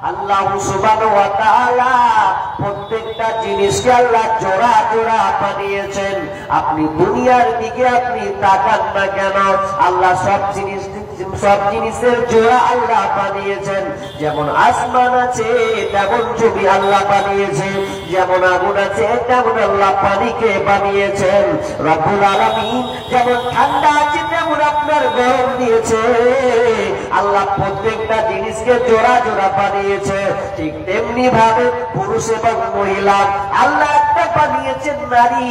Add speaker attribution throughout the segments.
Speaker 1: আল্লাহ সুবহানাহু ওয়া তাআলা প্রত্যেকটা জিনিসকে আল্লাহ জোড়া জোড়া বানিয়েছেন। আপনি দুনিয়ার দিকে আপনি তাকান না কেন, আল্লাহ সব জিনিসের জোড়া আল্লাহ বানিয়েছেন। যেমন আসমান আছে তেমন জমি আল্লাহ বানিয়েছেন, যেমন আগুন আছে তেমন আল্লাহ পানিকে বানিয়েছেন। রব্বুল আলামিন যেমন ঠান্ডা আছে তেমন আপনার গরম দিয়েছে। আল্লাহ প্রত্যেকটা জিনিসকে জোড়া জোড়া বানিয়েছে। ঠিক তেমনি ভাবে পুরুষ এবং মহিলা আল্লাহ একটা বানিয়েছেন নারী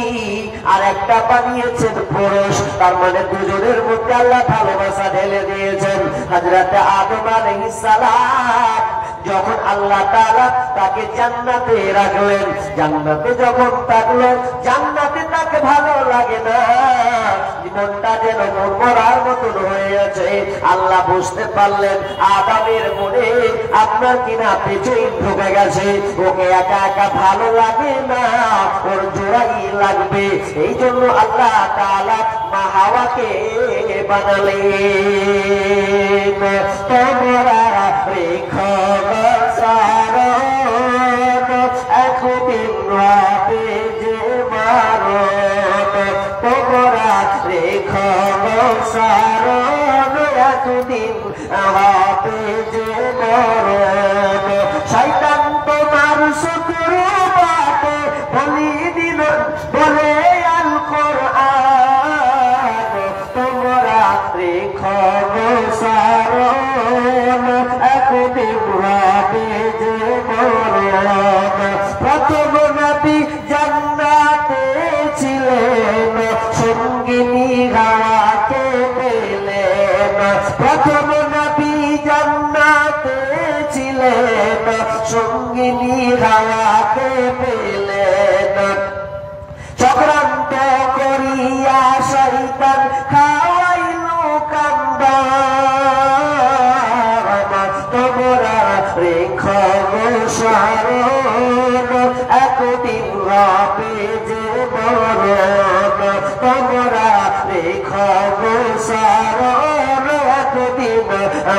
Speaker 1: আর একটা বানিয়েছেন পুরুষ। তার মানে দুজনের মধ্যে আল্লাহ ভালোবাসা ঢেলে দিয়েছেন। হযরত আদম আলাইহিস সালাম যখন আল্লাহ তাআলা তাকে জান্নাতে রাখলেন, জান্নাতে যখন থাকলেন, জান্নাতে তাকে ভালো লাগে না, জীবনটা যেন মরার মতন হয়ে আছে। আল্লাহ বুঝতে পারলেন আদমের মনে আপনার কিনা পেছনে ঢুকে গেছে, ওকে একা একা ভালো লাগে না, ওর জোড়াই লাগবে। এই জন্য আল্লাহ তাআলা মা হাওয়াকে বানালেন। তোমরা রেখো সারণ একদিন রাতে যে মারণ, তোমরা রেখো সারণ একদিন রাতে যে মরণ। শয়তান তোমার শত্রু বাটে বলি দিল বলে আল কোরআন, তোমরা রেখো সারণ একদিন রাতে যে মরণ। প্রথম নবী জান্নাতে ছিলেন, সঙ্গিনী হাওয়াকে পেলেন। প্রথম নবী জান্নাতে ছিলেন, সঙ্গিনী হাওয়াকে পেলেন। চক্রান্ত করিয়া শয়তান খাওয়াইল কান্দা, তোমরা রেখো সারণ একদিন হবে যে মরণ। তোমরা রেখো সারণ একদিন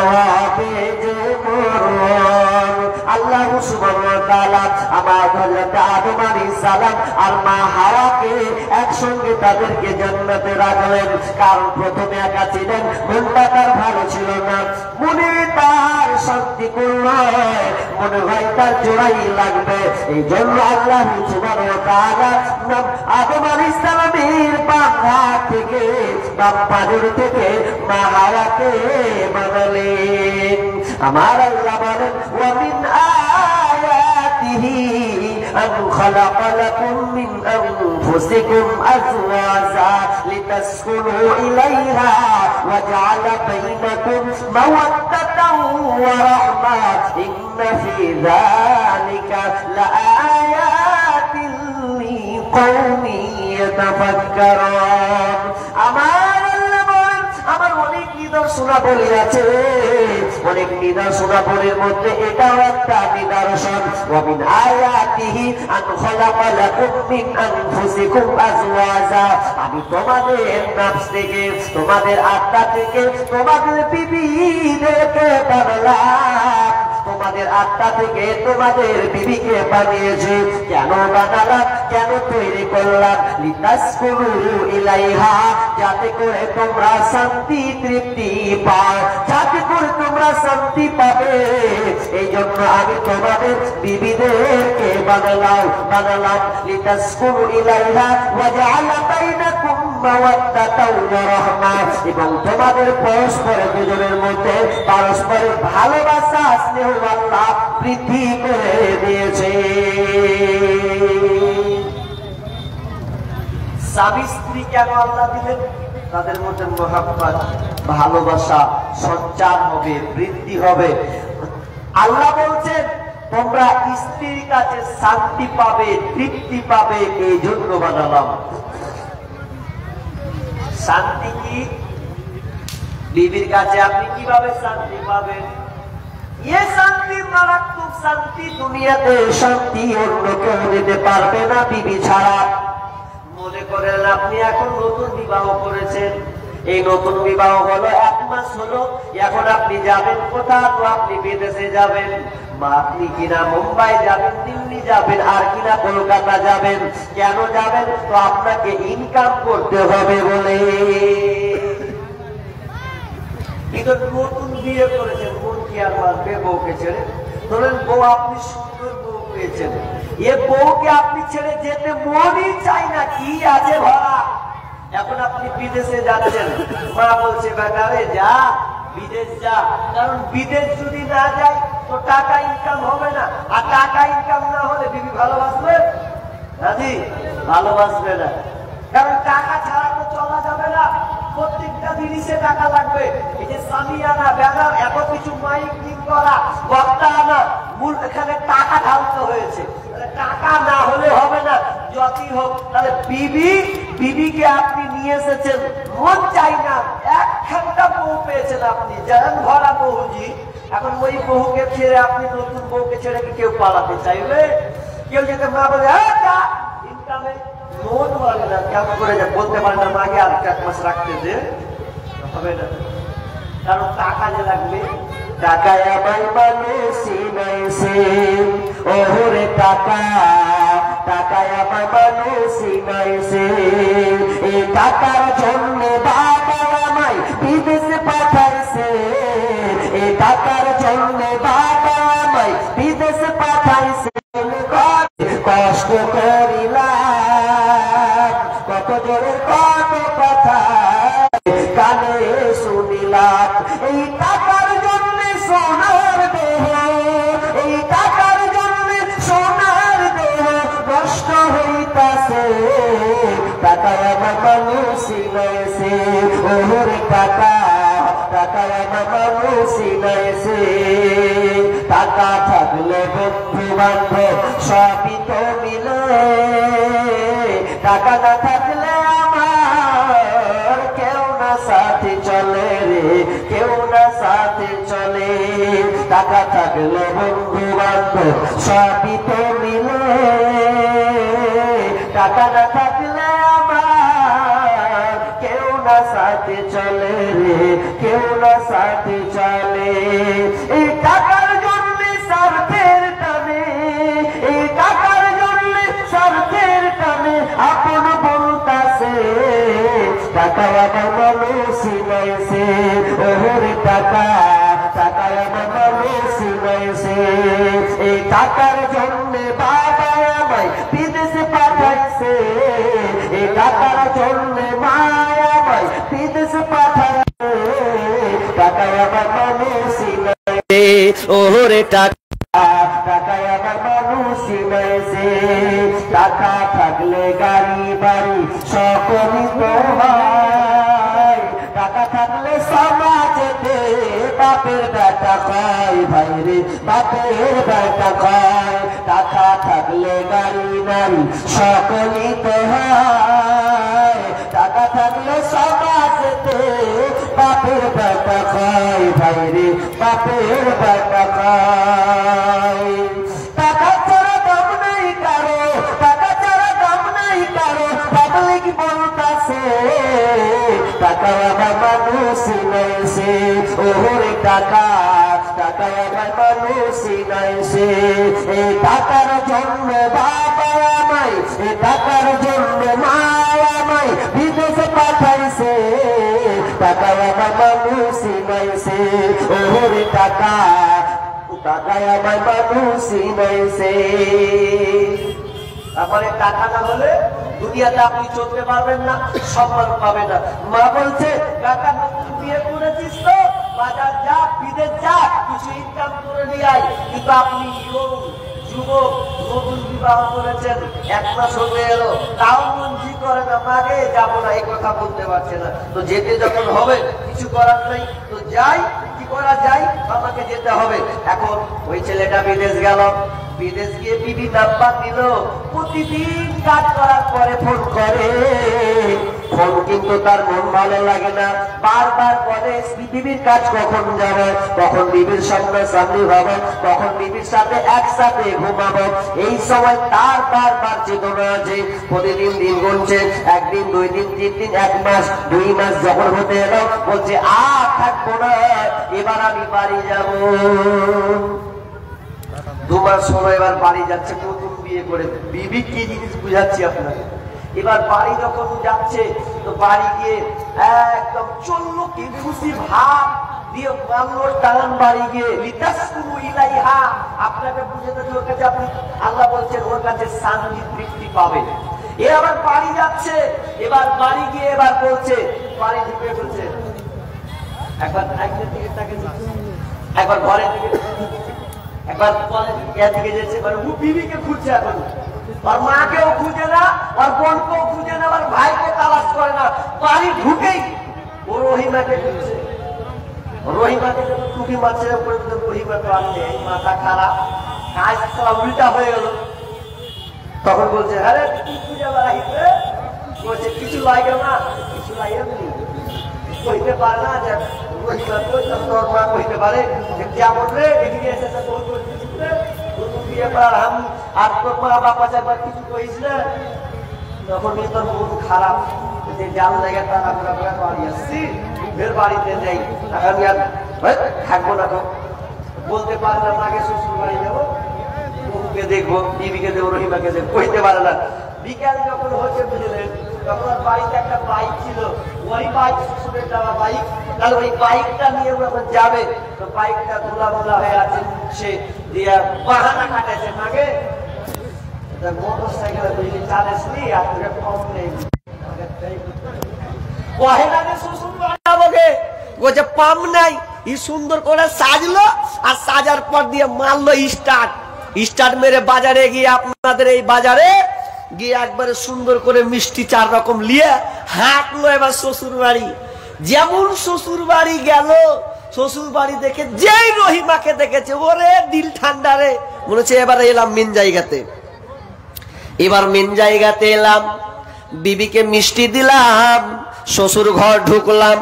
Speaker 1: হবে যে মরণ। আল্লাহ সুবহানাহু ওয়া তাআলা আমার হযরত আদম আলাইহিস সালাম আর মা হাওয়াকে একসঙ্গে তাদেরকে জান্নাতে রাখলেন। কারণ প্রথমে একা ছিলেন, মনটা তার ভালো ছিল না, মনে তার শান্তি করল, মনে হয় তার জোড়াই লাগবে। এই জন্য আল্লাহ সুবহানাহু ওয়া তাআলা আদম আলাইহিস সালামের বাম হাত থেকে বাম পাজর থেকে মা হাওয়াকে বানালেন। আমার আল্লাহ বলেন ওয়া মিন আয়াতিহি আন খালাকা লাকুম মিন আনফুসিকুম আজওয়াজা লিতাসকুনু ইলাইহা ওয়া জাআলা বাইনাকুম মাওয়াদ্দাতান ওয়া রাহমা ইন্না ফি যালিকা লাআয়াতিন লিকাওমিন ইয়াতাফাক্কারুন। আমার অনেক নিদর্শনাবলী আছে, অনেক নিদর্শনাবলীর মধ্যে এটাও একটা নিদর্শন। ওয়া মিন আয়াতিহি আন খালাকা লাকুম মিন আনফুসিকুম আজওয়াজা, আমি তোমাদের নফস থেকে, তোমাদের আত্মা থেকে তোমাদের বিবিদেরকে বানালাম, তোমাদের আত্মা থেকে তোমাদের বিবিকে বানিয়েছি। কেন বানালাম, কেন তৈরি করলাম? লিতাসকুনু ইলাইহা, যাতে করে তোমরা শান্তি তৃপ্তি পাও, যাতে করে তোমরা শান্তি পাবে। এই জন্য আমি তোমাদের বিবিদেরকে বানালাম। লিতাসকুনু ইলাইহা ওয়া জাআলা বাইনাকুম মাওয়াদ্দাতাও ওয়া রাহমা, এবং তোমাদের পরস্পরের দুজনের মধ্যে পারস্পরিক ভালোবাসা স্নেহ আল্লাহ বৃদ্ধি করে দিয়েছে। স্বামী স্ত্রী কেন আল্লাহ দিলেন? তাদের মধ্যে মহাব্বত ভালোবাসা সঞ্চার হবে, বৃদ্ধি হবে। আল্লাহ বলছেন তোমরা স্ত্রীর কাছে শান্তি পাবে, তৃপ্তি পাবে, এই জন্য বানালাম। শান্তি কি? বিবির কাছে আপনি কিভাবে শান্তি পাবেন? ये शांति मारात्मक शांति দুনিয়াতে শান্তি অন্য কেউ দিতে পারবে না বিবি ছাড়া। মনে করেন আপনি এখন নতুন বিবাহ করেছেন, এই নতুন বিবাহ হলো 1 মাস হলো, এখন আপনি যাবেন কোথাও, তো আপনি বিদেশে যাবেন। আপনি কিনা মুম্বাই যাবেন, দিল্লি যাবেন, আর কিনা কলকাতা যাবেন। কেন যাবেন? তো আপনাকে ইনকাম করতে হবে বলে। কিন্তু নতুন বিয়ে করেছেন, মন কি আর মানবে বউকে ছেড়ে? ধরেন বউ, আপনি সুন্দর বউ পেয়েছেন, এ বউকে আপনি ছেড়ে যেতে মনই চাই না, কি আছে ভরা। এখন আপনি বিদেশে যাচ্ছেন, মা বলছে বেটা রে যা, বিদেশ যা, কারণ বিদেশ যদি না যায় তো টাকা ইনকাম হবে না, আর টাকা ইনকাম না হলে বিবি ভালোবাসবে রাজি? ভালোবাসবে না, কারণ টাকা ছাড়া তো চলা যাবে না। প্রত্যেকটা জিনিসে টাকা লাগবে। এই যে স্বামী আনা, ব্যানার, এত কিছু মাইক ঠিক করা, বক্তা আনা, মূল এখানে টাকা ঢালতে হয়েছে। টাকা না হলে হবে না, যতই হোক। তাহলে বিবিকে আপনি নিয়ে এসেছেন, মন চাই না, একখানটা বউ পেয়েছেন আপনি, জানেন ভরা বহুজি। এখন ওই বহুকে ছেড়ে আপনি নতুন বউকে ছেড়ে কি কেউ পালাতে চাইবে? কেউ যেতে না বলে ইনকামে লোন বলে না, কেমন করে বলতে পারে না মাকে আর 4 মাস রাখতে যে হবে না, কারণ টাকা যে লাগবে। টাকায় আমার মানুষই নাইছে, ওরে টাকা, টাকায় আমার মানুষই নাইছে। এই টাকার জন্য বাবা আমায় বিদেশে পাঠাইছে, এই টাকার জন্য বাবা আমায় বিদেশে পাঠাইছে। কষ্ট করিলাম, কত জোরে কত কথা কানে শুনিলাম। এই টাকার জন্য সোনার দেহ, এই টাকার জন্য সোনার দেহ নষ্ট হইতাছে। টাকায় আমার মানুষই নাইছে, ওরে টাকা, টাকায় আমার মানুষই নাইছে। টাকা থাকলে বন্ধু বান্ধব সবই তো মিলে, টাকা না থাকলে আমার কেউ না সাথে চলে রে, কেউ না সাথে চলে। টাকা থাকলে বন্ধু বান্ধব সবই তো মিলে, টাকা না থাকলে আমার কেউ না সাথে চলে রে, কেউ না সাথে চলে। এই টাকার জন্য স্বার্থের টানে, এই টাকার জন্য স্বার্থের টানে আপন বলতাছে। টাকায় আমার মানুষই নাইছে, ওরে টাকা, টাকায় আমার মানুষই নাইছে। এই টাকার জন্য বাবা আমায় বিদেশে পাঠাইছে, এই টাকার জন্য মা আমায় বিদেশে পাঠাইছে। টাকায় আমার মানুষই নাইছে, ওরে টাকা, টাকায় আমার মানুষই নাইছে। টাকা থাকলে গাড়ি বাড়ি সকলই তো হয়, টাকা থাকলে সমাজেতে বাপের বেটা কয়, ভাই রে বাপের বেটা কয়। টাকা থাকলে গাড়ি বাড়ি সকলই তো হয়, টাকা থাকলে সমাজেতে বাপের বেটা কয়, ভাই রে বাপের বেটা কয়। টাকা ছাড়া দাম নাই কারো, টাকা ছাড়া দাম নাই কারো, পাবলিক বলতাছে। টাকায় আমার মানুষই নাইছে, ওরে টাকা, টাকায় আমার মানুষই নাইছে। এই টাকার জন্য বাবা আমায়, এই টাকার জন্য মা আমায় বিদেশে পাঠাইছে। টাকায় আমার মানুষই নাইছে, ওরে টাকা, টাকায় আমার মানুষই নাইছে। তারপরে টাকা না হলে দুনিয়াতে আপনি চলতে পারবেন না, সম্মান পাবেন না। মা বলছে টাকা নতুন বিয়ে করেছিস তো বাজার যা, বিদেশ যা, কিছু ইনকাম করে নিয়ে আয়। কিন্তু আপনি যুবক, নতুন বিবাহ করেছেন, 1 মাস হতে এলো, তাও মঞ্জি করে না, মাগে যাবো না, এই কথা বলতে পারছে না। তো যেতে যখন হবে, কিছু করার নাই, তো যাই, কি করা যায়, আমাকে যেতে হবে। এখন ওই ছেলেটা বিদেশ গেল, বিদেশ গিয়ে বিবি নাম্বার দিল, প্রতিদিন কাজ করার পরে ফোন করে। ফোন কিন্তু তার মন ভালো লাগে না, বারবার বলে বিবির কাজ কখন যাবে, কখন বিবির সামনে সামনে হবে, কখন বিবির সাথে একসাথে ঘুমাবো। এই সময় তার বারবার চেতনা আছে, প্রতিদিন দিন গুনছে, 1 দিন 2 দিন 3 দিন 1 মাস 2 মাস যখন হতে এলো, বলছে আর থাকবো না, এবার আমি বাড়ি যাবো। মাস হলো এবার বাড়ি যাচ্ছে, নতুন বিয়ে করে। বিবি কি জিনিস বুঝাচ্ছি আপনাকে। এবার বাড়ি যখন যাচ্ছে তো বাড়ি গিয়ে একদম চললো কি খুশি ভাব দিয়ে মানলো টান বাড়ি গিয়ে লিতাসকুনু ইলাইহা। আপনাকে বুঝাতে ওর কাছে আপনি আল্লাহ বলছেন ওর কাছে শান্তি তৃপ্তি পাবেন। এ আবার বাড়ি যাচ্ছে, এবার বাড়ি গিয়ে এবার বলছে, বাড়ি ঢুকে বলছে একবার একবার ঘরের দিকে, একবার দিকে যাচ্ছে, মানে ও বিবিকে খুঁজছে এখন। আর মাকেও খুঁজে না, আর বোনকেও খুঁজে না, আর ভাইকে তালাশ করে না। বাড়ি ঢুকেই ও রহিমাকে খুঁজছে। রহিমাকে যখন টুকি মারছে রহিমা তো আসছে, মাথা খারাপ, কাজ উল্টা হয়ে গেল। তখন বলছে আরে কি খুঁজে বেড়াইছে? বলছে কিছু লাগে না, কিছু লাগে কইতে পারে না যে রহিমা তোর মা কইতে পারে যে কেমন রে এদিকে এসেছে তোর বিয়ে করার হাম আর তোর মা বাবা একবার কিছু কইস না। তখন তোর মন খারাপ যে জাল জায়গা তার আমরা বাড়ি আসছি, ফের বাড়িতে যাই, আমি আর থাকবো না। তো বলতে পারে না, আগে শ্বশুর বাড়ি যাবো, বউকে দেখবো, বিবিকে দেখবো, রহিমাকে দেখবো, কইতে পারে না। বিকাল যখন হচ্ছে বুঝলেন, তখন আর বাড়িতে একটা বাইক ছিল, ওই বাইক শ্বশুরের দেওয়া বাইক, তাহলে ওই বাইকটা নিয়ে যখন যাবে তো বাইকটা ধুলা ধুলা হয়ে আছে, সে দিয়ে বাহানা কাটাইছে মাকে মোটর সাইকেলে বুঝলি চালাসনি আর তোকে কম নেই পাম নাই। ই সুন্দর করে সাজলো আর সাজার পর দিয়ে মারলো স্টার্ট মেরে বাজারে গিয়ে, আপনাদের এই বাজারে গিয়ে একবারে সুন্দর করে মিষ্টি 4 রকম নিয়ে হাঁটলো এবার শ্বশুর বাড়ি। যেমন শ্বশুর বাড়ি গেল, শ্বশুর বাড়ি দেখে যেই রহিমাকে দেখেছে, ওরে দিল ঠান্ডা রে, মনে হচ্ছে এবার এলাম মেন জায়গাতে। এবার মেন জায়গাতে এলাম, বিবিকে মিষ্টি দিলাম, শ্বশুর ঘর ঢুকলাম,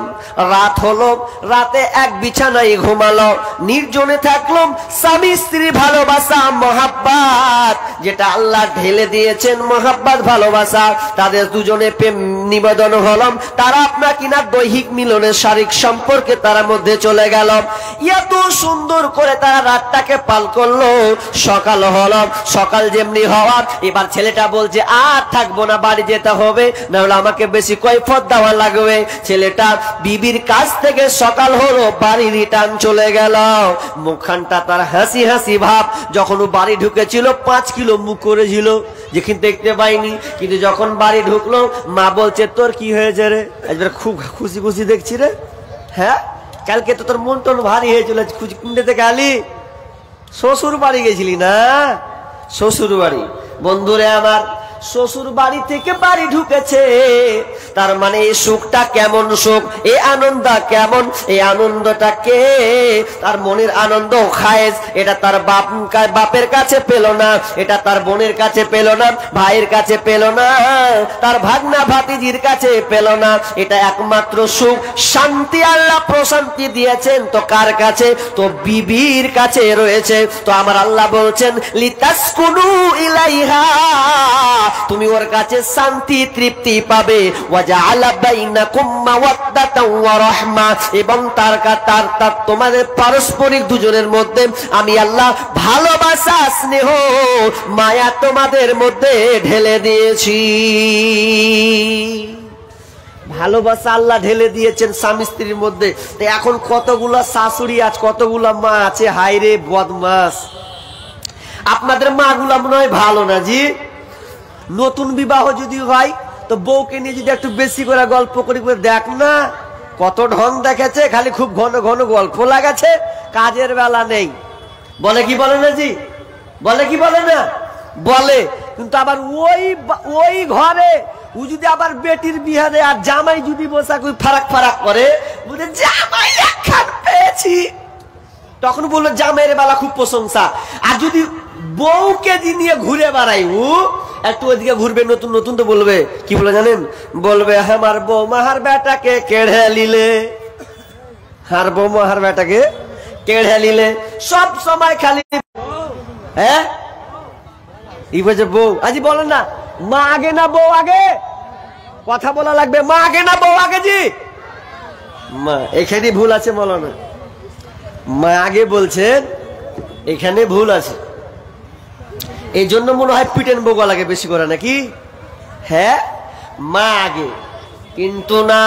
Speaker 1: রাত হলো, রাতে এক বিছানায় ঘুমালো, নির্জনে থাকলাম। স্বামী স্ত্রী ভালোবাসা মহাব্বত যেটা আল্লাহ ঢেলে দিয়েছেন, মহাব্বত ভালোবাসা, তাদের দুজনে প্রেম নিবেদন হলাম। তারা আপনার কিনা দৈহিক মিলনের শারীরিক সম্পর্কে তারা মধ্যে চলে গেল। এত সুন্দর করে তারা রাতটাকে পাল করলো। সকাল হলো, সকাল যেমনি হওয়ার, এবার ছেলেটা বলছে আর থাকবো না, বাড়ি যেতে হবে, না হলে আমাকে বেশি কৈফিয়ত দেওয়া লাগবে। ছেলেটা বিবির কাছ থেকে সকাল হলো, বাড়ি রিটার্ন চলে গেল। মুখখানটা তার হাসি হাসি ভাব। যখন ও বাড়ি ঢুকেছিল 5 কিলো মুখ করেছিল, যেখানে দেখতে পাইনি, কিন্তু যখন বাড়ি ঢুকলো মা বলছে তোর কি হয়েছে রে? একবার খুব খুশি খুশি দেখছি রে। হ্যাঁ, কালকে তো তোর মন টন ভারী হয়েছিল, কুন্ডে থেকে আলি শ্বশুর বাড়ি গেছিলি না? শ্বশুর বাড়ি, বন্ধুরে আমার, শ্বশুর বাড়ি থেকে বাড়ি ঢুকেছে, তার মানে এই সুখটা কেমন সুখ, এই আনন্দটা কেমন, এই আনন্দটা কে? তার মনের আনন্দ খায়েস, এটা তার বাপের কাছে পেল না, এটা তার বোনের কাছে পেল না, ভাইয়ের কাছে পেল না, তার ভাগনা ভাতিজির কাছে পেল না। এটা একমাত্র সুখ শান্তি আল্লাহ প্রশান্তি দিয়েছেন তো কার কাছে? তো বিবির কাছে রয়েছে। তো আমার আল্লাহ বলছেন লিতাসকুনু ইলাইহা, তুমি ওর কাছে শান্তি তৃপ্তি পাবে। ওয়াজআলা বাইনাকুম মাওয়াদ্দাতাও ওয়া রাহমা, এবং তার তোমাদের পারস্পরিক দুজনের মধ্যে আমি আল্লাহ ভালোবাসা স্নেহ মায়া তোমাদের মধ্যে ঢেলে দিয়েছি। ভালোবাসা আল্লাহ ঢেলে দিয়েছেন স্বামী স্ত্রীর মধ্যে। এখন কতগুলা শাশুড়ি আছে, কতগুলা মা আছে, হায়রে বদমাস। আপনাদের মা গুলা মনে হয় ভালো না জি? নতুন বিবাহ যদি হয় তো বউকে নিয়ে যদি একটু বেশি করে গল্প করি, দেখ না কত ঢং দেখেছে, খালি খুব ঘন ঘন গল্প লাগাচ্ছে, কাজের বেলা নেই। বলে কি বলে না জি? বলে কি বলে না? বলে। কিন্তু আবার ওই ঘরে ও যদি আবার বেটির বিয়ে দেয় আর জামাই যদি বসা কই ফারাক ফারাক করে, বুঝে জামাই একখান পেয়েছি, তখন বললো জামাইয়ের বেলা খুব প্রশংসা। আর যদি বউকে নিয়ে ঘুরে বেড়াই, ও একটু ওইদিকে ঘুরবে, নতুন নতুন তো বলবে কি বলে জানেন? বলবে আমার বৌমাহার বেটাকে কেড়ে নিলে, হার বৌমাহার বেটাকে কেড়ে নিলে। সব সময় খালি হ্যাঁ ই বলছে বউ। আজি বলেন না মা আগে না বউ আগে? কথা বলা লাগবে, মা আগে না বউ আগে? জি মা, এখানে ভুল আছে, বলো না মা আগে বলছেন, এখানে ভুল আছে। এই জন্য মনে হয় পিটেন বগা লাগে বেশি করে নাকি? হ্যাঁ, মা আগে। কিন্তু না,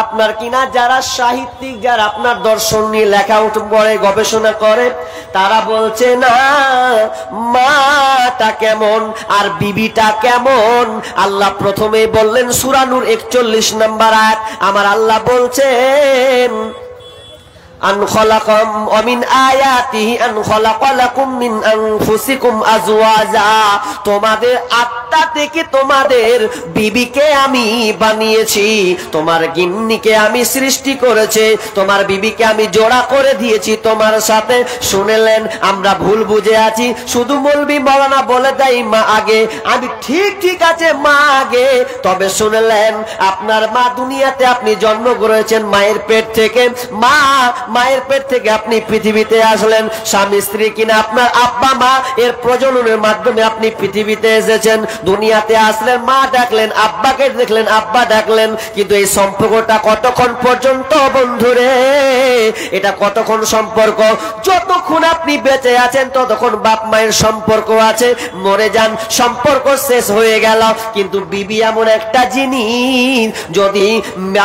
Speaker 1: আপনার কিনা যারা সাহিত্যিক, যারা আপনার দর্শন নিয়ে লেখা পড়ে গবেষণা করে, তারা বলছে না মাটা কেমন আর বিবিটা কেমন। আল্লাহ প্রথমেই বললেন সূরা নূর 41 নম্বর আয়াত, আমার আল্লাহ বলছেন আন খালাকাম ওয়া মিন আয়াতিহি আন খালাকা লাকুম মিন আনফুসিকুম আজওয়াজা, তোমাদের আত্মা থেকে তোমাদের বিবিকে আমি বানিয়েছি, তোমার গিন্নিকে আমি সৃষ্টি করেছি, তোমার বিবিকে আমি জোড়া করে দিয়েছি তোমার সাথে। শুনলেন, আমরা ভুল বুঝে আছি, শুধু মৌলবি মাওলানা বলে দেয় মা আগে। আমি ঠিক আছে মা আগে, তবে শুনলেন আপনার মা দুনিয়াতে আপনি জন্ম করেছেন মায়ের পেট থেকে, মায়ের পেট থেকে আপনি পৃথিবীতে আসলেন। স্বামী স্ত্রী কিনা আপনার আব্বা মা, এর প্রজননের মাধ্যমে আপনি পৃথিবীতে এসেছেন। দুনিয়াতে আসলেন, মা ডাকলেন, আব্বাকে দেখলেন, আব্বা ডাকলেন। কিন্তু এই সম্পর্কটা কতক্ষণ পর্যন্ত বন্ধুরে? এটা কতক্ষণ সম্পর্ক? যতক্ষণ আপনি বেঁচে আছেন ততক্ষণ বাপ মায়ের সম্পর্ক আছে, মরে যান সম্পর্ক শেষ হয়ে গেল। কিন্তু বিবি এমন একটা জিনিস, যদি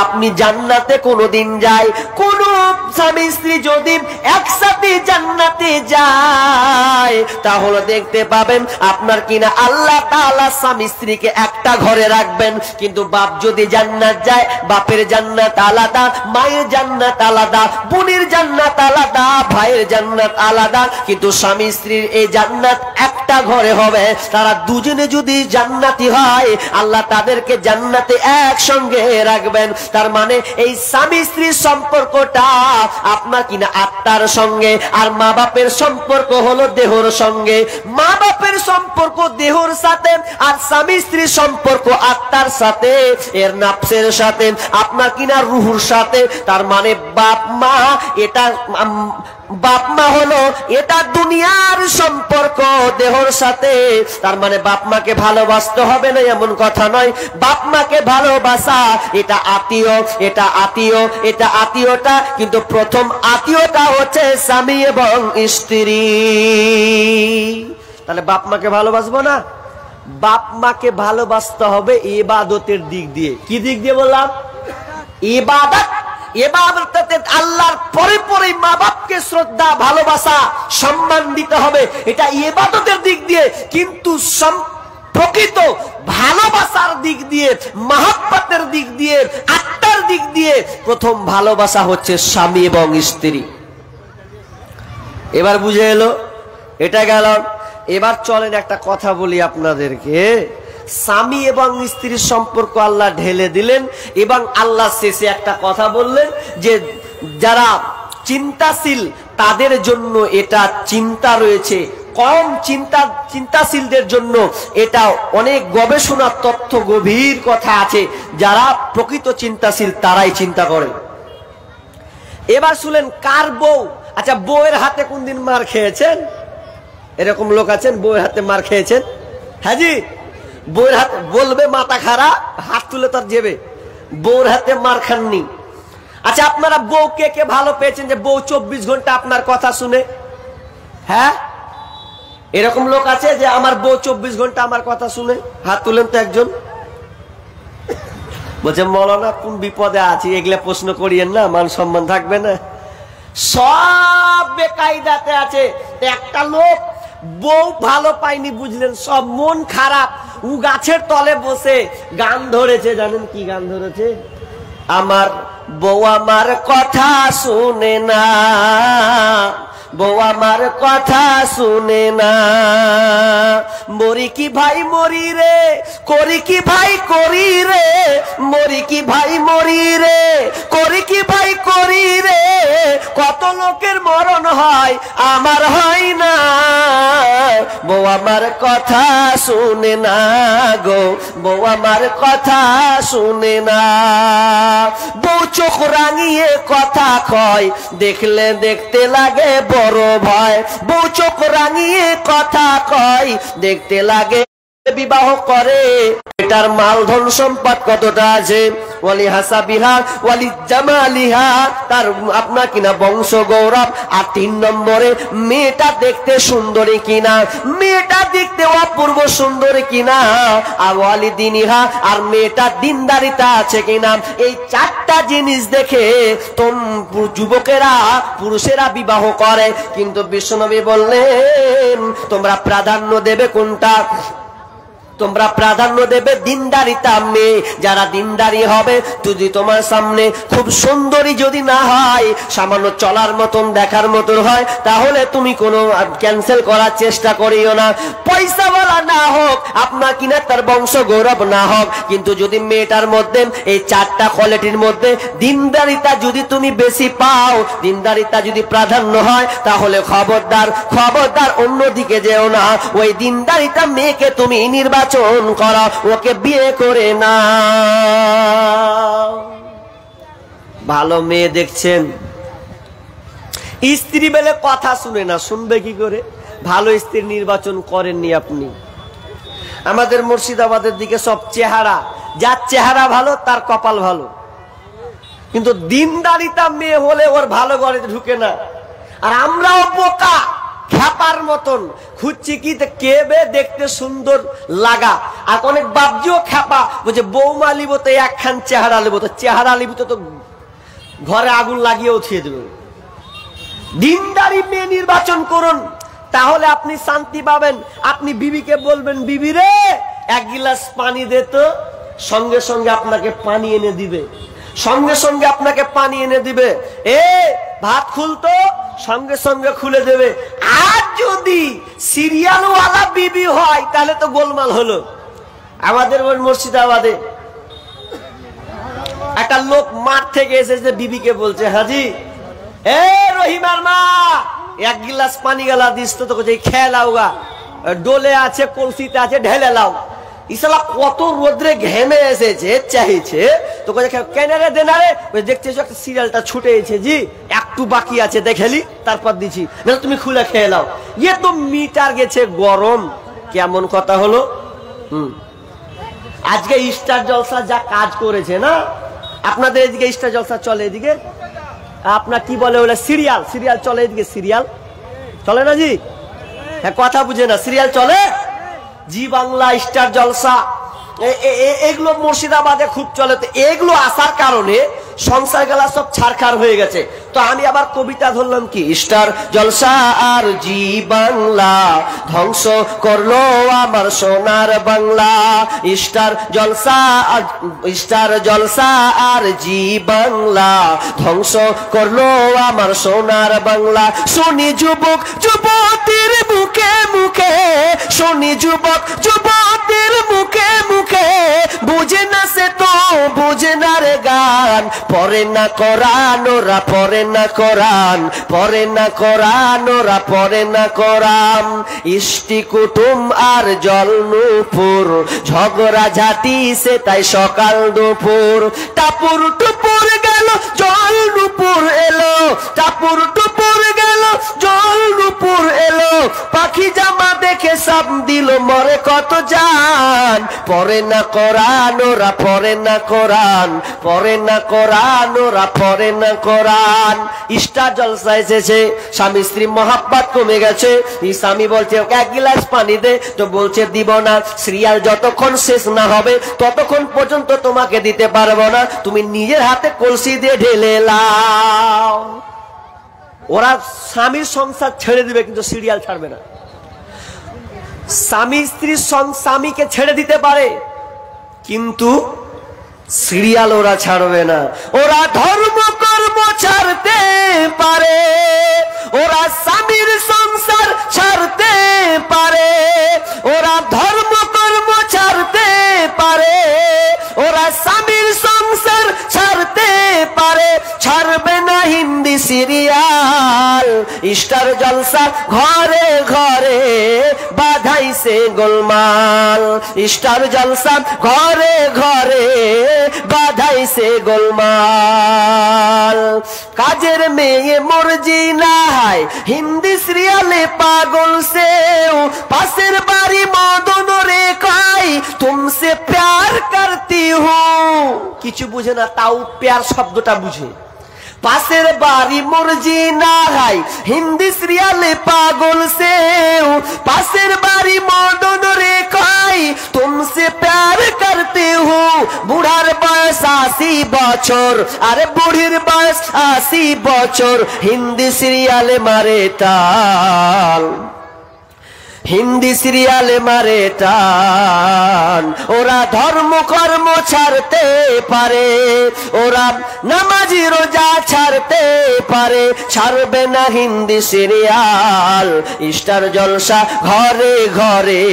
Speaker 1: আপনি জান্নাতে কোনোদিন যায়, কোন স্বামী স্ত্রী যদি একসাথে জান্নাতে যায়, তাহলে দেখতে পাবেন আপনার কিনা আল্লাহ তাআলা স্বামী স্ত্রীকে একটা ঘরে রাখবেন। কিন্তু বাপ যদি জান্নাত যায়, বাপের জান্নাত আলাদা, মায়ের জান্নাত আলাদা, বোনের জান্নাত আলাদা, ভাইয়ের জান্নাত আলাদা। কিন্তু স্বামী স্ত্রীর এই জান্নাত একটা ঘরে হবে। তারা দুজনে যদি জান্নাতি হয়, আল্লাহ তাদেরকে জান্নাতে একসঙ্গে রাখবেন। তার মানে এই স্বামী স্ত্রীর সম্পর্কটা আপনার কিনা আত্মার সঙ্গে, আর মা বাপের সম্পর্ক হলো দেহর সঙ্গে। মা বাপের সম্পর্ক দেহর সাথে, আর স্বামী স্ত্রীর সম্পর্ক আত্মার সাথে, এর নাফসের সাথে, আপনার কিনা রুহুর সাথে। তার মানে বাপ মা, এটা বাপ মা হলো এটা দুনিয়ার সম্পর্ক দেহর সাথে। তার মানে বাপ মাকে ভালোবাসতে হবে না এমন কথা নয়। বাপ মাকে ভালোবাসা এটা আত্মীয়, এটা আত্মীয়, এটা আত্মীয়তা। কিন্তু প্রথম আত্মীয়তা হচ্ছে স্বামী এবং স্ত্রী। তাহলে বাপ মাকে ভালোবাসবো না? বাপ মাকে ভালোবাসতে হবে ইবাদতের দিক দিয়ে। কি দিক দিয়ে বললাম? ইবাদত। ইবাদতে আল্লাহর পরে পরে মা বাপকে শ্রদ্ধা, ভালোবাসা, সম্মান দিতে হবে, এটা ইবাদতের দিক দিয়ে। কিন্তু প্রকৃত ভালোবাসার দিক দিয়ে, মহব্বতের দিক দিয়ে, আত্মার দিক দিয়ে প্রথম ভালোবাসা হচ্ছে স্বামী এবং স্ত্রী। এবার বুঝে এলো? এটা গেল। এবার চলেন একটা কথা বলি আপনাদেরকে। স্বামী এবং স্ত্রীর সম্পর্ক আল্লাহ ঢেলে দিলেন, এবং আল্লাহ শেষে একটা কথা বললেন যে যারা চিন্তাশীল তাদের জন্য এটা চিন্তা রয়েছে, কম চিন্তাশীলদের জন্য এটা অনেক গবেষণা তথ্য, গভীর কথা আছে। যারা প্রকৃত চিন্তাশীল তারাই চিন্তা করে। এবার শুনলেন কার বউ? আচ্ছা, বউয়ের হাতে কোনদিন মার খেয়েছেন? এরকম লোক আছেন বউয়ের হাতে মার খেয়েছেন? হ্যাঁ জি, বউয়ের হাতে বলবে মাথা খারাপ, হাত তুলে তার যাবে। বউর হাতে মার খাননি? আচ্ছা, আপনারা বউ কে কে ভালো পেয়েছেন যে বউ 24 ঘন্টা আপনার কথা শুনে? হ্যাঁ, এরকম লোক আছে যে আমার বউ 24 ঘন্টা আমার কথা শুনে? হাত তুলেন তো একজন। বলছে মৌলানা কোন বিপদে আছি, এগুলা প্রশ্ন করিয়েন না, মান সম্মান থাকবে না। সব বেকায়দাতে আছে। একটা লোক বউ ভালো পাইনি, বুঝলেন, সব মন খারাপ, ও গাছের তলে বসে গান ধরেছে। জানেন কি গান ধরেছে? আমার বউ আমার কথা শুনে না, বউ আমার কথা শুনে না, মরি কি ভাই মরি রে, করি কি ভাই করি রে, মরি কি ভাই মরি রে, করি কি ভাই করি রে, কত লোকের মরণ হয় আমার হয় না, বউ আমার কথা শুনে না গো, বউ আমার কথা শুনে না। বউ চোখ রাঙিয়ে কথা কয়, দেখলে দেখতে লাগে বড় ভয়, বউ চোখ রাঙিয়ে কথা কয়, দেখতে লাগে বিবাহ করে এটার মালধন সম্পদ কতটা আছে, ওয়ালি হাসাবিহা ওয়ালি জামালিহা, তার আপনার কিনা বংশ গৌরব। আর 3 নম্বরে মেয়েটা দেখতে সুন্দরী কিনা, মেয়েটা দেখতে অপূর্ব সুন্দরী কিনা, আর ওয়ালি দিনিহা, আর মেয়েটা দিনদারিতা আছে কিনা। এই 4টা জিনিস দেখে যুবকেরা পুরুষেরা বিবাহ করে। কিন্তু বিশ্বনবী বললেন তোমরা প্রাধান্য দেবে কোনটা? তোমরা প্রাধান্য দেবে দিনদারিতা। মেয়ে যারা দিনদারি হবে, যদি তোমার সামনে খুব সুন্দরী যদি না হয়, সামান্য চলার মতন দেখার মতন হয়, তাহলে তুমি কোনো ক্যান্সেল করার চেষ্টা করিও না। পয়সাওয়ালা না হোক, আপনার কিনা তার বংশ গৌরব না হোক, কিন্তু যদি মেয়েটার মধ্যে এই 4টা কোয়ালিটির মধ্যে দিনদারিতা যদি তুমি বেশি পাও, দিনদারিতা যদি প্রাধান্য হয়, তাহলে খবরদার খবরদার অন্যদিকে যেও না। ওই দিনদারিতা মেয়েকে তুমি নির্বাচন করা, ওকে বিয়ে করে না। ভালো মেয়ে দেখছেন, স্ত্রী বলে কথা শুনে না, শুনবে কি করে? ভালো স্ত্রী নির্বাচন করেননি আপনি। আমাদের মুর্শিদাবাদের দিকে সব চেহারা, যার চেহারা ভালো তার কপাল ভালো, কিন্তু দিনদারিতা মেয়ে হলে ওর ভালো ঘরে ঢুকে না। আর আমরাও বোকা, খ্যাপার মতন খুঁজছি কি কেবে দেখতে সুন্দর লাগা। আর অনেক বাপজিও খ্যাপা, বলছে বৌমা লিব তো একখান চেহারা লিব, তো চেহারা লিব তো ঘরে আগুন লাগিয়ে উঠিয়ে দেবে। দিনদারি মেয়ে নির্বাচন করুন, তাহলে আপনি শান্তি পাবেন। আপনি বিবিকে বলবেন, বিবি রে 1 গিলাস পানি দে তো, সঙ্গে সঙ্গে আপনাকে পানি এনে দিবে, সঙ্গে সঙ্গে আপনাকে পানি এনে দিবে। এ ভাত খুলতো, সঙ্গে সঙ্গে খুলে দেবে। আর যদি সিরিয়ালওয়ালা বিবি হয়, তাহলে তো গোলমাল হলো। আমাদের ওই মুর্শিদাবাদে একটা লোক মাঠ থেকে এসেছে, বিবিকে বলছে, হাজি এ রহিমার মা 1 গিলাস পানি গেলা দিস তো, তোকে খেয়ে লাওগা, ডোলে আছে কলসিতে আছে ঢেলে লাও। ইসালা কত রোদ্রে ঘেমে এসেছে, চাইছে তো কেন রে দেনা রে, দেখতেছো একটা সিরিয়ালটা ছুটে এসেছে, জি একটু বাকি আছে দেখেলি, তারপর দিছি, না তুমি খুলে খেয়ে নাও। ইয়ে তো মিটার গেছে গরম। কেমন কথা হলো? আজকে স্টার জলসা যা কাজ করেছে না, আপনাদের এদিকে স্টার জলসা চলে, এদিকে আপনার কি বলে ওটা সিরিয়াল, সিরিয়াল চলে এদিকে, সিরিয়াল চলে না জি? হ্যাঁ কথা বুঝে না, সিরিয়াল চলে, জি বাংলা, স্টার জলসা, এগুলো মুর্শিদাবাদে খুব চলে। তো এগুলো আসার কারণে সংসার গেলা সব ছারখার হয়ে গেছে। তো আমি আবার কবিতা ধরলাম কি, স্টার জলসা আর জি বাংলা ধ্বংস করলো আমার সোনার বাংলা। স্টার জলসা আর জি বাংলা ধ্বংস করলো আমার সোনার বাংলা। শুনি যুবক যুবতীর মুখে মুখে, শুনি যুবক যুবতীর মুখে মুখে, বুঝে না সে তো বুঝে না রে গান, পরে না কোরআন ওরা পরে না কোরআন, পরে না কোরআন ওরা পরে না কোরআন। ইষ্টি কুটুম আর জল নূপুর, ঝগড়া ঝাঁটি সে তাই সকাল দুপুর। টাপুর টুপুর গেল জল নূপুর এলো, টাপুর টুপুর গেল জল নূপুর এলো, পাখি জামা দেখে সব দিল মরে কত জান, পরে না কোরআন ওরা পরে না কোরআন, পরে না কোরআন ওরা পরে না কোরআন। স্টার জলসা এসেছে, স্বামী স্ত্রী মহাব্বত কমে গেছে। স্বামী বলছে 1 গিলাস পানি দে, তো বলছে দিব না। সিরিয়াল যতক্ষণ শেষ না হবে ততক্ষণ পর্যন্ত তোমাকে দিতে পারবো না, তুমি নিজের হাতে কলসি দিয়ে ঢেলে লাও। ওরা স্বামীর সংসার ছেড়ে দিবে, কিন্তু সিরিয়াল ছাড়বে না। স্বামী স্ত্রী স্বামীকে ছেড়ে দিতে পারে, কিন্তু সিরিয়াল ওরা ছাড়বে না। ওরা ধর্ম কর্ম ছাড়তে পারে, ওরা স্বামীর সংসার ছাড়তে পারে, ওরা ধর্ম কর্ম ছাড়তে পারে, ওরা স্বামীর সংসার ছাড়তে পারে, ছাড়বে না হিন্দি সিরিয়াল। স্টার জলসা ঘরে ঘরে বাধাইছে গোলমাল, স্টার জলসা ঘরে ঘরে বাধাইছে গোলমাল। কাজের মেয়ে মর্জি না হয়, হিন্দি সিরিয়ালে পাগল সেও, পাশের বাড়ি মদন রেখা কিছু বুঝে না, তাও প্যার শব্দটা বুঝে। পাশের বাড়ি মর্জি না হাই হিন্দি সিরিয়ালে পাগল সে, পাশের বাড়ি মদন রে খাই তুমসে প্যার করতে হো। বুড়ার বয়স 80 বছর, আরে বুড়ির বয়স 80 বছর, হিন্দি সিরিয়ালে মারে তাল, হিন্দি সিরিয়ালে মারে টান। ওরা ধর্ম কর্ম ছাড়তে পারে, ওরা নামাজি রোজা ছাড়তে পারে, ছাড়বে না হিন্দি সিরিয়াল। স্টার জলসা ঘরে ঘরে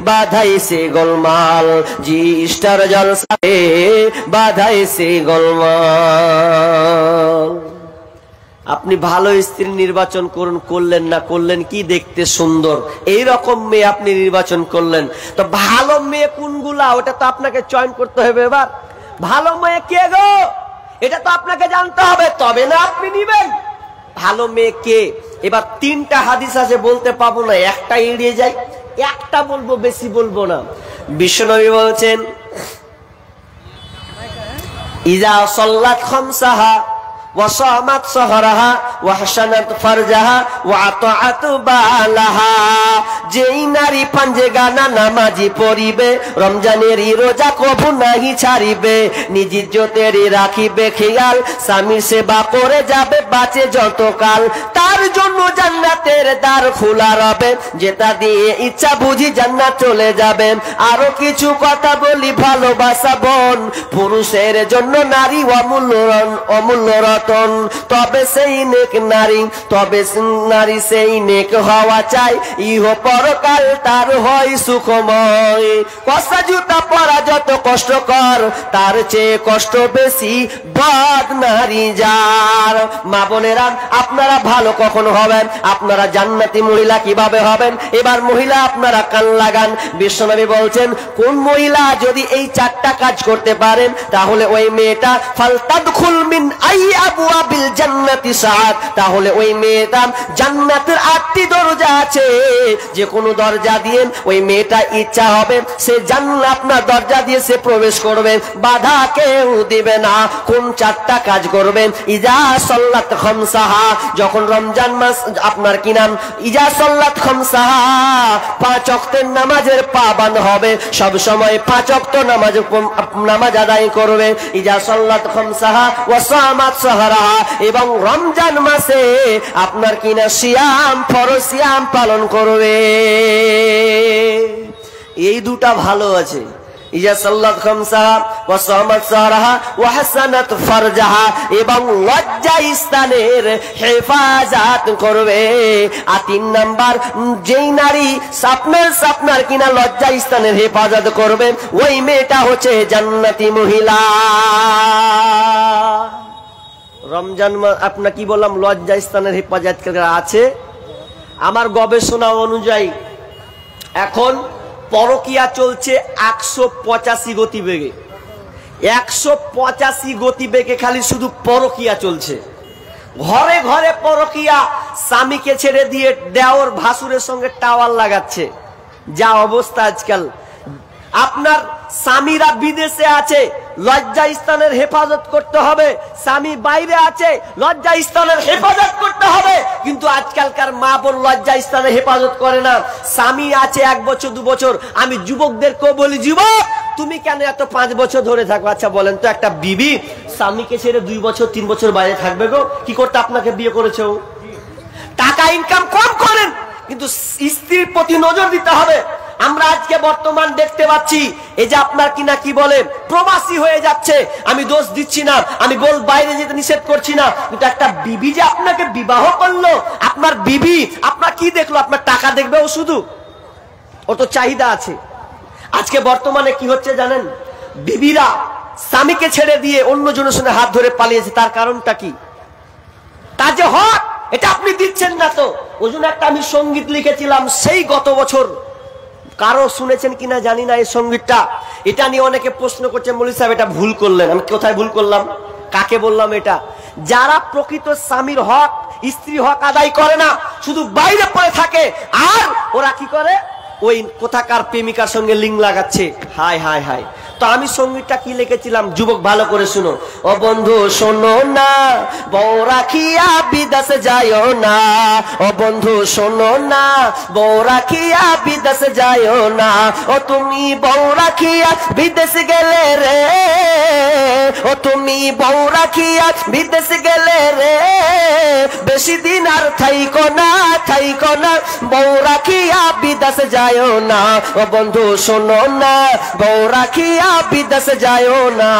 Speaker 1: বাধাইছে গোলমাল, জি স্টার জলসা বাধাইছে গোলমাল। আপনি ভালো স্ত্রী নির্বাচন করুন, করলেন না, করলেন কি দেখতে সুন্দর, এই রকম মেয়ে আপনি নির্বাচন করলেন। তো ভালো মেয়ে কোনগুলা ওটা তো আপনাকে চয়ন করতে হবে। এবার ভালো মেয়ে কে গো এটা তো আপনাকে জানতে হবে, তবে না আপনি নিবেন ভালো মেয়ে কে। এবার 3টা হাদিস আছে, বলতে পাবো না, একটা এড়িয়ে যাই, একটা বলবো, বেশি বলবো না। বিশ্বনবী বলছেন ইজা সাল্লাত খামসাহা وصامت سهرها وحسنت فرجها وأطاعت بالها। যেই নারী পাঞ্জে গানা নামাজি পড়িবে, রমজানের রোজা কবু নাহি ছাড়িবে, নিজ ইজ্জতেরই রাখিবে খেয়াল, স্বামীর সেবা করে যাবে বাঁচে যতকাল, তার জন্য জান্নাতের দ্বার খোলা রবে, যেটা দিয়ে ইচ্ছা বুঝি জান্নাত চলে যাবে। আরো কিছু কথা বলি ভালোবাসা বোন, পুরুষের জন্য নারী অমূল্য রতন, তবে সেই নেক নারী, তবে নারী সেই নেক হওয়া চাই, ইহ পরকাল তার হয় সুখময়। কষা জুতা পরা যত কষ্টকর, তার চেয়ে কষ্ট বেশি বদ নারী যার। মা বোনেরা, আপনারা ভালো কখন হবেন, আপনারা জান্নাতি মহিলা কিভাবে হবেন? এবার মহিলা আপনারা কান লাগান। বিশ্বনবী বলছেন কোন মহিলা যদি এই 4টা কাজ করতে পারেন, তাহলে ওই মেয়েটা ফালতাদখুল মিন আই আবওয়াবিল জান্নাতি সাআত, তাহলে ওই মেয়েটা জান্নাতের 8টি দরজা আছে, যে কোনো দরজা দিয়ে ওই মেয়েটা ইচ্ছা হবে সে জান্নাত আপনার দরজা দিয়ে সে প্রবেশ করবে, বাধা কেউ দিবে না। কোন 4টা কাজ করবেন? ইজা সাল্লাত খামসাহা, যখন রমজান মাস আপনার কি নাম ইজা সাল্লাত খামসাহা 5 ওয়াক্তের নামাজের পাবন্দ হবে, সব সময় 5 ওয়াক্ত নামাজ আদায় করবে। ইজা সাল্লাত খামসাহা ওয়া সামাত সাহরাহা, এবং রমজান মাসে আপনার কিনা ফরজ সিয়াম পালন করবে। এই দুটা ভালো আছে, ইজা সাল্লাত খামসাহা ওয়া সামাত সাহরাহা ওয়া হাসানাত ফারজাহা, এবং লজ্জা স্থানের হেফাজত করবে। আর 3 নাম্বার, যেই নারী আপনার কিনা লজ্জা স্থানের হেফাজত করবে, ওই মেয়েটা হচ্ছে জান্নাতি মহিলা। রমজান আপনার কি বললাম, লজ্জা স্থানের হেফাজত আছে। আমার গবেষণা অনুযায়ী এখন পরকিয়া চলছে 185 গতিবেগে, 185 গতিবেগে খালি শুধু পরকিয়া চলছে। ঘরে ঘরে পরকিয়া, স্বামীকে ছেড়ে দিয়ে দেওর ভাসুরের সঙ্গে টাওয়ার লাগাচ্ছে, যা অবস্থা আজকাল। আপনার স্বামীরা বিদেশে আছে, লজ্জা স্থানের হেফাজত করতে হবে, স্বামী বাইরে আছে, লজ্জা স্থানের হেফাজত করতে হবে। কিন্তু আজকালকার মা বোন লজ্জা স্থানের হেফাজত করে না। স্বামী আছে 1 বছর 2 বছর, আমি যুবকদেরকেও বলি, যুবক তুমি কেন এত 5 বছর ধরে থাকো? আচ্ছা বলেন তো, একটা বিবি স্বামীকে ছেড়ে 2 বছর 3 বছর বাইরে থাকবে গো? কি করতে আপনাকে বিয়ে করেছে? টাকা ইনকাম কম করেন, কিন্তু স্ত্রীর প্রতি নজর দিতে হবে। আমরা আজকে বর্তমান দেখতে পাচ্ছি, এই যে আপনার কিনা কি বলে প্রবাসী হয়ে যাচ্ছে। আমি দোষ দিচ্ছি না, আমি বাইরে যেতে নিষেধ করছি না, কিন্তু একটা বিবি যে আপনাকে বিবাহ করলো, আপনার বিবি আপনার কি দেখলো? আপনার টাকা দেখবে ও শুধু? ওর তো চাহিদা আছে। আজকে বর্তমানে কি হচ্ছে জানেন? বিবিরা স্বামীকে ছেড়ে দিয়ে অন্য জনের সঙ্গে হাত ধরে পালিয়েছে। তার কারণটা কি? তার যে হক এটা আপনি দিচ্ছেন না। তো ওই জন্য একটা আমি সঙ্গীত লিখেছিলাম সেই গত বছর, কারো শুনেছেন কিনা জানি না এই সঙ্গীতটা। এটা নিয়ে অনেকে প্রশ্ন করছে, মৌলভী সাহেব এটা ভুল করলেন। আমি কোথায় ভুল করলাম? কাকে বললাম এটা? যারা প্রকৃত স্বামীর হক, স্ত্রী হক আদায় করে না, শুধু বাইরে পড়ে থাকে, আর ওরা কি করে ওই কোথাকার প্রেমিকার সঙ্গে লিঙ্ক লাগাচ্ছে। হায় হায় হায়, তো আমি সঙ্গীতটা কি লিখেছিলাম যুবক ভালো করে শুনো। ও বন্ধু শোনো না, বউ রাখিয়া বিদেশে যাইও না। ও বন্ধু শোনো না, বউ রাখিয়া বিদেশে যাইও না। ও তুমি বউ রাখিয়া বিদেশ গেলে রে, ও তুমি বউ রাখিয়া বিদেশ গেলে রে, বেশি দিন আর থাইকো না, থাইকো না, বউ রাখিয়া বিদেশ যাইও না। ও বন্ধু শোনো না, বউ রাখিয়া বিদেশ যাইও না।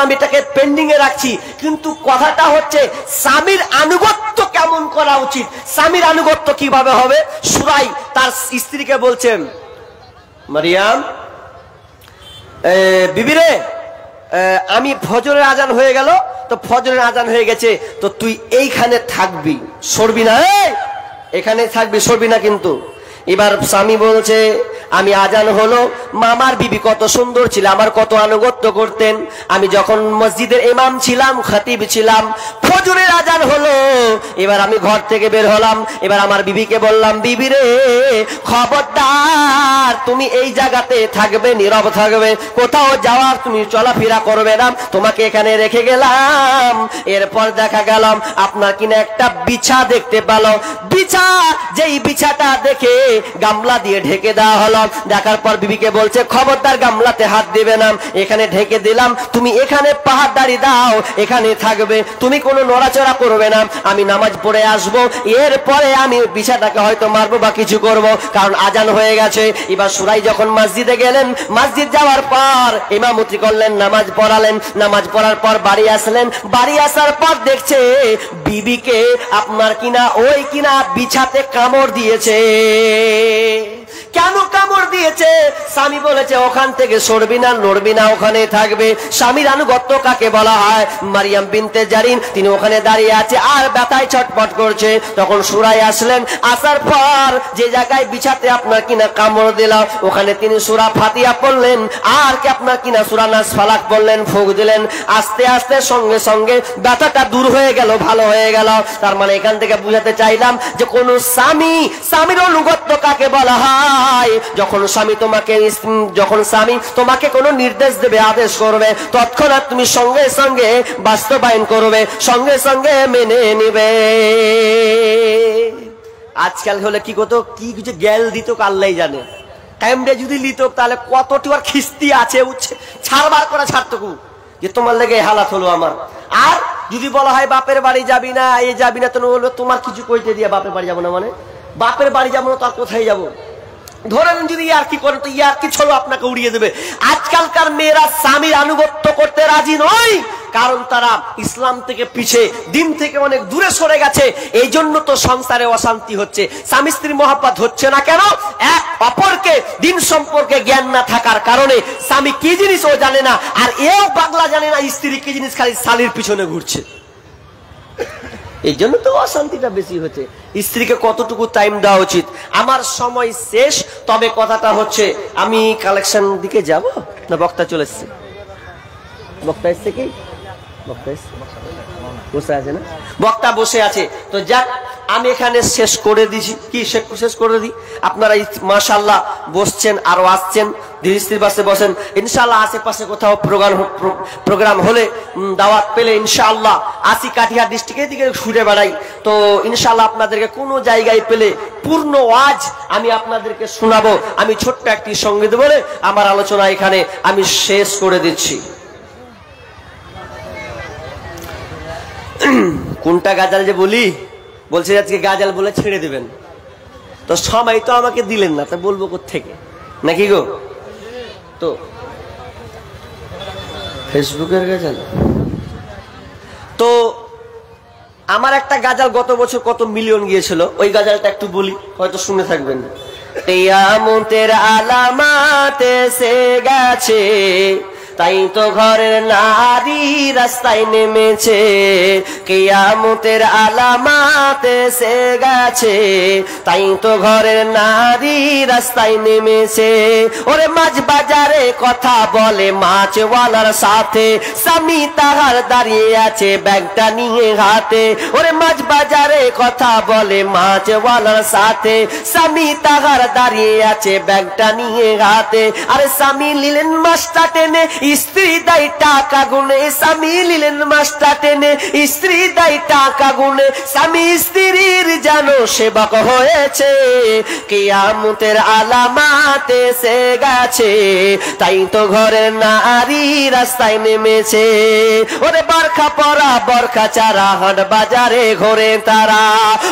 Speaker 2: আমি এটাকে পেন্ডিং এ রাখছি, কিন্তু কথাটা হচ্ছে স্বামীর আনুগত্য কেমন করা উচিত, স্বামীর আনুগত্য কিভাবে হবে। সুরাই তার স্ত্রীকে বলছেন, মারিয়াম বিবিরে, আমি ফজরের আজান হয়ে গেল, তো ফজরের আজান হয়ে গেছে, তো তুই এইখানে থাকবি, সরবি না, এখানে থাকবি, সরবি না কিন্তু। এবার স্বামী বলছে, আমি আজান হলো, মামার বিবি কত সুন্দর ছিল, আমার কত আনুগত্য করতেন, আমি যখন মসজিদের ইমাম ছিলাম, খতিব ছিলাম, ফজরের আজান হলো, এবার আমি ঘর থেকে বের হলাম, এবার আমার বিবিকে বললাম, বিবি রে খবরদার তুমি এই জায়গাতে থাকবে, নীরব থাকবে, কোথাও যাওয়ার তুমি চলাফেরা করবে না, তোমাকে এখানে রেখে গেলাম। এরপর দেখা গেলাম আপনার কিনা একটা বিছা দেখতে পেলাম, বিছা, যেই বিছাটা দেখে গামলা দিয়ে ঢেকে দেওয়া হলো। দেখার পর বিবিকে বলছে, খবরদার গামলাতে হাত দিবে না, এখানে ঢেকে দিলাম, তুমি এখানে পাহাড়দারি দাও, এখানে থাকবে, তুমি কোনো নড়াচড়া করবে না, আমি নামাজ পড়ে আসব, এরপরে আমি বিছাটাকে হয়তো মারবো বা কিছু করব, কারণ আজান হয়ে গেছে। এবার সুরাই যখন মসজিদে গেলেন, মসজিদ যাওয়ার পর ইমামতি করলেন, নামাজ পড়ালেন, নামাজ পড়ার পর বাড়ি আসলেন, বাড়ি আসার পর দেখছে বিবিকে আপনার কিনা ওই কিনা বিছাতে কামড় দিয়েছে। কেন কামড় দিয়েছে? স্বামী বলেছে ওখান থেকে সরবি না, নড়বি না, ওখানে থাকবে। স্বামীর আনুগত্য কাকে বলা হয়? মারিয়াম বিনতে জারিন, তিনি ওখানে দাঁড়িয়ে আছে আর ব্যথায় ছটফট করছে। তখন সুরাই আসলেন, আসার পর যে জায়গায় বিছাতে আপনার কিনা কামড় দিলাম, ওখানে তিনি সূরা ফাতিহা পড়লেন, আর কি আপনার কিনা সূরা নাস ফালাক পড়লেন, ফুঁক দিলেন, আস্তে আস্তে সঙ্গে সঙ্গে ব্যথাটা দূর হয়ে গেল, ভালো হয়ে গেল। তার মানে এখান থেকে বুঝাতে চাইলাম যে কোন স্বামীর অনুগত্য কাকে বলা হয়? যখন স্বামী তোমাকে কোনো নির্দেশ দেবে, আদেশ করবে, তৎক্ষণাৎ তুমি সঙ্গে সঙ্গে বাস্তবায়ন করবে, সঙ্গে সঙ্গে মেনে নিবে। আজকাল হলে কি করতো, কি কিছু জ্ঞাল দিত আল্লাহই জানে, টাইমটা যদি লিত তাহলে কতটি আর খিস্তি আছে, ছাড়বার করা ছাড়তকু যে তোমার লেগে হালাত হলো আমার। আর যদি বলা হয় বাপের বাড়ি যাবি না, এই যাবি না, তো তোমার কিছু কইতে দিয়ে বাপের বাড়ি যাবো না, মানে বাপের বাড়ি যাবো না, তার কোথায় যাবো? ধরেন যদি ইয়ার কি করে, তো ইয়ার কি ছলো আপনাকে উড়িয়ে দেবে। আজকালকার মেয়েরা স্বামীর আনুগত্য করতে রাজি নয়, কারণ তারা ইসলাম থেকে পিছে, দিন থেকে অনেক দূরে সরে গেছে। এই জন্য তো সংসারে অশান্তি হচ্ছে, স্বামী স্ত্রীর মহব্বত হচ্ছে না। কেন? এক অপরকে দিন সম্পর্কে জ্ঞান না থাকার কারণে। স্বামী কি জিনিস ও জানে না, আর এও বাংলা জানে না স্ত্রী কি জিনিস, খালি শালীর পিছনে ঘুরছে। এই জন্য তো অশান্তিটা বেশি হচ্ছে। স্ত্রীকে কতটুকু টাইম দেওয়া উচিত? আমার সময় শেষ, তবে কথাটা হচ্ছে আমি কালেকশন দিকে যাব না, বক্তা চলে এসছে, বক্তা এসছে কি, বক্তা এসছে, বসে আছে না, বক্তা বসে আছে, তো যাক আমি এখানে শেষ করে দিছি। কি শেষ করে দিই? আপনারা মাশাআল্লাহ বসছেন, আরো আসছেন, ধীর স্থির বাসে বসেন। ইনশাআল্লাহ আশেপাশে কোথাও প্রোগ্রাম হলে, দাওয়াত পেলে ইনশাআল্লাহ আসি, কাটিহার ডিস্ট্রিক্টের দিকে ঘুরে বেড়াই। তো ইনশাআল্লাহ আপনাদেরকে কোনো জায়গায় পেলে পূর্ণ ওয়াজ আমি আপনাদেরকে শোনাবো। আমি ছোট্ট একটি সঙ্গীত বলে আমার আলোচনা এখানে আমি শেষ করে দিচ্ছি। কোনটা গাজাল যে বলছে আজকে গাজাল বলে ছেড়ে দেবেন, তো সবাই তো আমাকে দিলেন না, তা বলবো কোত্থেকে, নাকি গো? তো ফেসবুকের গাজাল, তো আমার একটা গাজাল গত বছর কত মিলিয়ন গিয়েছিল, ওই গাজালটা একটু বলি, হয়তো শুনে থাকবেন। কিয়ামতের আলামাত এসে গেছে, তাই তো ঘরের নারী রাস্তায় নেমেছে। কিয়ামতের আলামাত এসে গেছে, তাই তো ঘরের নারী রাস্তায় নেমেছে। ওরে মাছ বাজারে কথা বলে মাছওয়ালার সাথে, স্বামী তাহার দাঁড়িয়ে আছে ব্যাগটা নিয়ে হাতে। ওরে মাছ বাজারে কথা বলে মাছওয়ালার সাথে, স্বামী তাহার দাঁড়িয়ে আছে ব্যাগটা নিয়ে হাতে। আরে স্বামী নিলেন মাছটা টেনে, স্ত্রী দায় টাকা গুনে, স্বামী নিলেন মাছটা টেনে, স্ত্রী দায় টাকা গুনে। স্বামী স্ত্রীর যেন সেবক হয়েছে, কিয়ামতের আলামাত এসে গেছে, তাই তো ঘরের নারী রাস্তায় নেমেছে। ওরে বরখা পরা বরখা চারা হাট বাজারে ঘোরে তারা,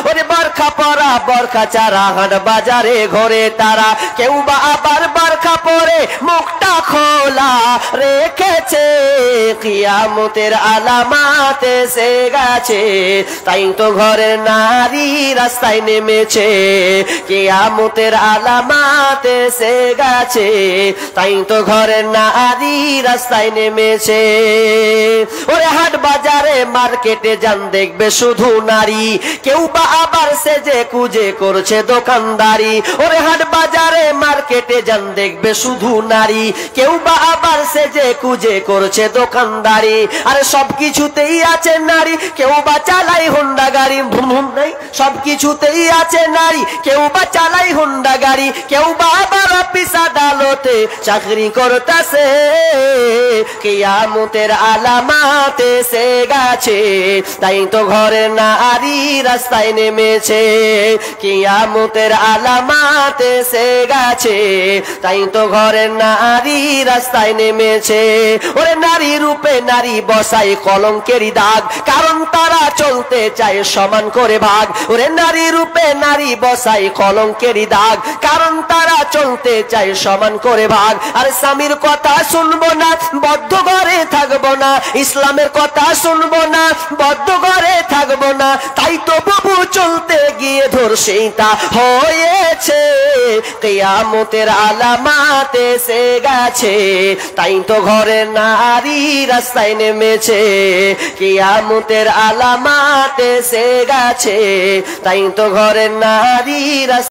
Speaker 2: ওরে বরখা পরা বরখা চারা হাট বাজারে ঘোরে তারা। কেউ বা আবার বরখা পরে মুখটা খোলা রেখেছে, কিয়ামতের আলামাত এসে গেছে, তাই তো ঘরের নারী রাস্তায় নেমেছে। কিয়ামতের আলামাত এসে গেছে, তাই তো ঘরের নারী রাস্তায় নেমেছে। ওরে হাট বাজারে মার্কেটে যান দেখবে শুধু নারী, কেউ বা আবার সেজে কুজে করছে দোকানদারি। ওরে হাট বাজারে মার্কেটে যান দেখবে শুধু নারী, কেউ বা আবার সেজে কুজে করছে দোকানদারি। আরে সবকিছুতেই আছে নারী, কেউ বা চালাই হোন্ডা গাড়ি, ভ্রমণ নাই সবকিছুতেই আছে নারী, কেউ বা চালাই হোন্ডা গাড়ি, কেউ বা আবার অফিস আদালতে চাকরি করতেছে। কিয়ামতের আলামাত এসে গেছে, তাই তো ঘরে নারী রাস্তায় নেমেছে। কিয়ামতের আলামাত এসে গেছে, তাই তো ঘরে নারী রাস্তায় নেমেছে। ওরে নারী রূপে নারী বসাই কলঙ্কেরই দাগ, কারণ তারা চলতে চায় সমান করে ভাগ। ওরে নারী রূপে নারী বসাই কলঙ্কেরই দাগ, কারণ তারা চলতে চায় সমান করে ভাগ। আর স্বামীর কথা শুনবো না, বদ্ধ ঘরে থাকবো না, ইসলামের কথা শুনবো না, বদ্ধ ঘরে থাকবো না, তাই তো বাবু চলতে গিয়ে ধর্ষিতা হয়েছে। কিয়ামতের আলামাত এসে গেছে, তাই তো ঘরে নারী রাস্তায় নেমেছে। কিয়ামতের আলামাত এসে গেছে, তাই তো ঘরে নারী রাস্তায়